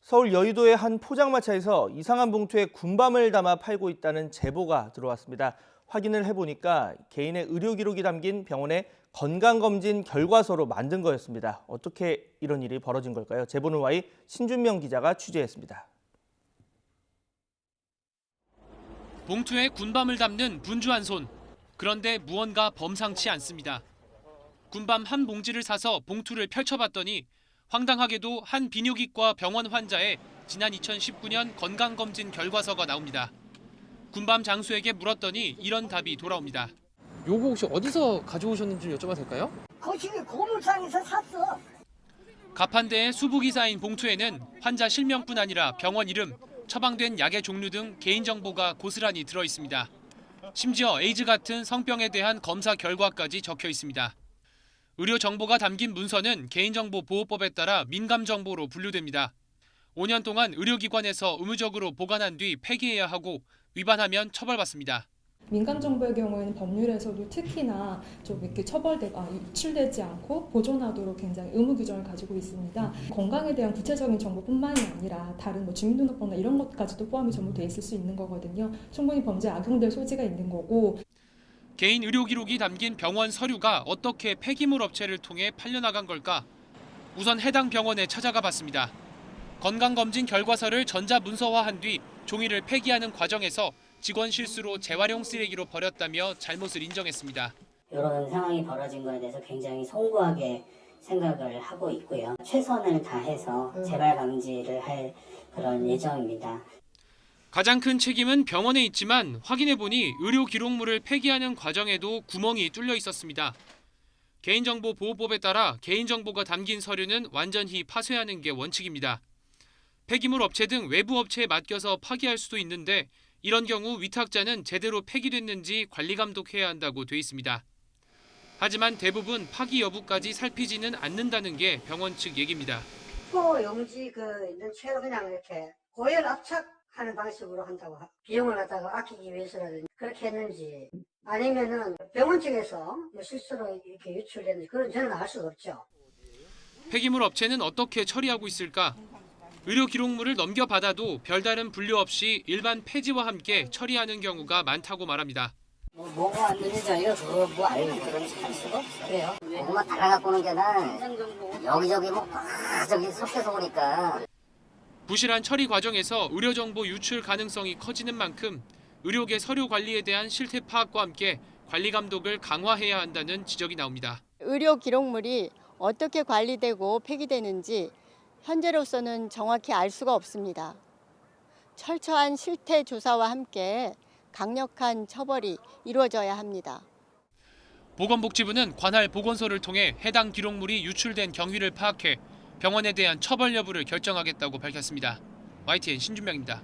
서울 여의도의 한 포장마차에서 이상한 봉투에 군밤을 담아 팔고 있다는 제보가 들어왔습니다. 확인을 해보니까 개인의 의료 기록이 담긴 병원의 건강검진 결과서로 만든 거였습니다. 어떻게 이런 일이 벌어진 걸까요? 제보는 Y 신준명 기자가 취재했습니다. 봉투에 군밤을 담는 분주한 손. 그런데 무언가 범상치 않습니다. 군밤 한 봉지를 사서 봉투를 펼쳐봤더니 황당하게도 한 비뇨기과 병원 환자의 지난 2019년 건강검진 결과서가 나옵니다. 군밤 장수에게 물었더니 이런 답이 돌아옵니다. 요거 혹시 어디서 가져오셨는지 여쭤봐도 될까요? 거시기 고물상에서 샀어. 가판대에 수북이 쌓인 봉투에는 환자 실명뿐 아니라 병원 이름, 처방된 약의 종류 등 개인정보가 고스란히 들어있습니다. 심지어 에이즈 같은 성병에 대한 검사 결과까지 적혀 있습니다. 의료 정보가 담긴 문서는 개인정보보호법에 따라 민감정보로 분류됩니다. 5년 동안 의료기관에서 의무적으로 보관한 뒤 폐기해야 하고 위반하면 처벌받습니다. 민감 정보의 경우에는 법률에서도 특히나 좀 이렇게 유출되지 않고 보존하도록 굉장히 의무 규정을 가지고 있습니다. 건강에 대한 구체적인 정보뿐만이 아니라 다른 주민등록번호나 이런 것까지도 포함이 전부 돼 있을 수 있는 거거든요. 충분히 범죄에 악용될 소지가 있는 거고. 개인 의료 기록이 담긴 병원 서류가 어떻게 폐기물 업체를 통해 팔려나간 걸까? 우선 해당 병원에 찾아가 봤습니다. 건강검진 결과서를 전자문서화한 뒤 종이를 폐기하는 과정에서 직원 실수로 재활용 쓰레기로 버렸다며 잘못을 인정했습니다. 이런 상황이 벌어진 거에 대해서 굉장히 송구하게 생각을 하고 있고요. 최선을 다해서 재발 방지를 할 그런 예정입니다. 가장 큰 책임은 병원에 있지만 확인해보니 의료 기록물을 폐기하는 과정에도 구멍이 뚫려 있었습니다. 개인정보보호법에 따라 개인정보가 담긴 서류는 완전히 파쇄하는 게 원칙입니다. 폐기물 업체 등 외부 업체에 맡겨서 파기할 수도 있는데 이런 경우 위탁자는 제대로 폐기됐는지 관리 감독해야 한다고 돼 있습니다. 하지만 대부분 파기 여부까지 살피지는 않는다는 게 병원 측 얘기입니다. 용지 있는 채로 그냥 이렇게 고열 압착하는 방식으로 한다고 비용을 갖다가 아끼기 위해서라든지 그렇게 했는지 아니면은 병원 측에서 실수로 이렇게 유출됐는지 그건 저는 알 수가 없죠. 폐기물 업체는 어떻게 처리하고 있을까? 의료 기록물을 넘겨받아도 별다른 분류 없이 일반 폐지와 함께 처리하는 경우가 많다고 말합니다. 뭐가 왔는지 저희가 그거 알고 그런지 알 수가 없어요. 뭐만 달아갖고 오는 게 아니라 여기저기 저기 섞여서 오니까. 부실한 처리 과정에서 의료정보 유출 가능성이 커지는 만큼 의료계 서류 관리에 대한 실태 파악과 함께 관리 감독을 강화해야 한다는 지적이 나옵니다. 의료 기록물이 어떻게 관리되고 폐기되는지 현재로서는 정확히 알 수가 없습니다. 철저한 실태 조사와 함께 강력한 처벌이 이루어져야 합니다. 보건복지부는 관할 보건소를 통해 해당 기록물이 유출된 경위를 파악해 병원에 대한 처벌 여부를 결정하겠다고 밝혔습니다. YTN 신준명입니다.